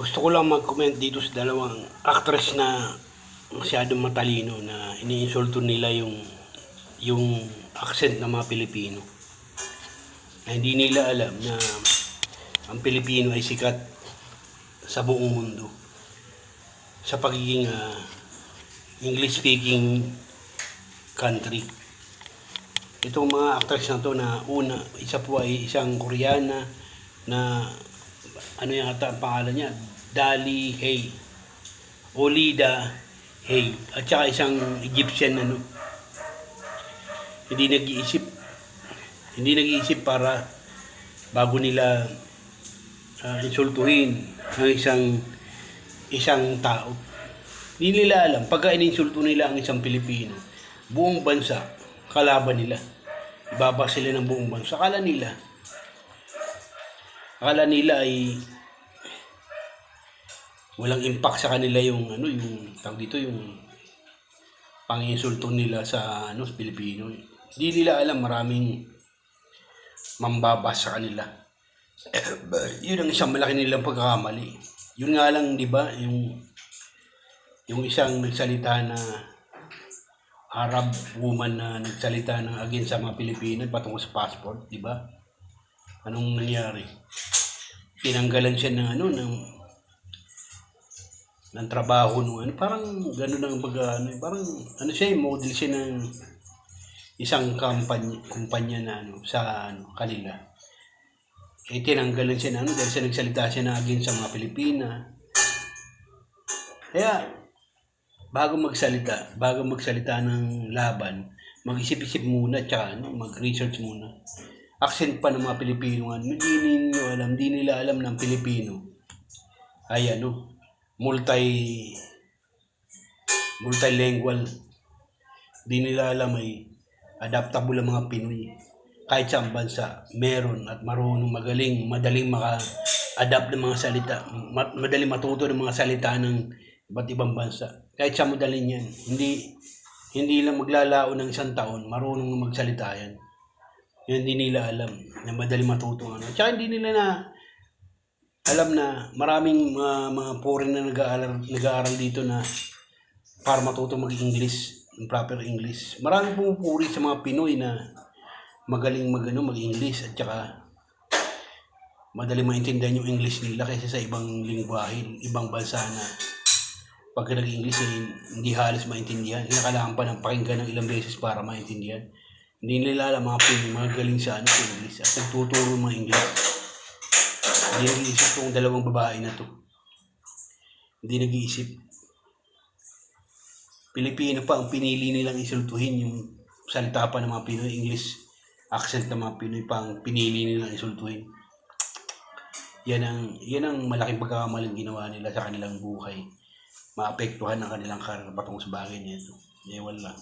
Gusto ko lang mag-comment dito sa dalawang actress na masyadong matalino na iniinsulto nila yung accent ng mga Pilipino. Na hindi nila alam na ang Pilipino ay sikat sa buong mundo sa pagiging English speaking country. Itong mga actress na to na una, isa po ay isang Koreana na ano yata ang pangalan niya? Dali Hay. Olida Hay. At saka isang Egyptian hindi nag-iisip para bago nila insultuhin ng isang tao. Hindi nila alam, pagka ininsulto nila ang isang Pilipino, buong bansa, kalaban nila. Ibaba sila ng buong bansa. Akala nila ay walang impact sa kanila yung pang-insulto nila sa Pilipino. Hindi nila alam maraming mambabas sa kanila. Yun ang isang malaki nilang pagkakamali. Yun nga lang, di ba, yung isang nagsalita na Arab woman na nagsalita ng against sa mga Pilipino patungkol sa passport, di ba? Anong nangyari? Tinanggalan siya ng trabaho parang gano'n ang parang siya, model siya ng isang kumpanya na sa kanila. Tinanggalan siya dahil siya nagsalita siya na against sa mga Pilipina. Kaya bago magsalita ng laban, mag-isip-isip muna tsaka mag-research muna. Accent pa ng mga Pilipino hindi nila alam ng Pilipino ay multilingual. Hindi nila alam ay adaptable ang mga Pinoy. Kahit sa bansa, meron at marunong madaling maka-adapt ng mga salita, madaling matuto ng mga salita ng iba't ibang bansa. Kahit sa madaling yan, hindi lang maglalao ng isang taon, marunong magsalita yan. Yan hindi nila alam na madaling matuto. Tsaka hindi nila alam na maraming mga foreign na nag-aaral dito na para matuto mag-English, proper English. Maraming pumupuri sa mga Pinoy na magaling mag-English at saka madaling maintindihan yung English nila kaysa sa ibang lingwahe, ibang bansa na pag nag-English hindi halos maintindihan. Kailangan pa ng pakinggan ng ilang beses para maintindihan. Hindi nila alam mga Pinoy, magaling sa English at nagtuturo mga English. Hindi nag-iisip itong dalawang babae na to. Hindi nag-iisip. Pilipino pa ang pinili nilang insultuhin, yung salita pa ng mga Pinoy, English accent ng mga Pinoy pa ang pinili nilang insultuhin. Yan ang malaking pagkakamaling ginawa nila sa kanilang buhay. Maapektuhan ang kanilang karir patungkol sa bagay nito. Ewan lang.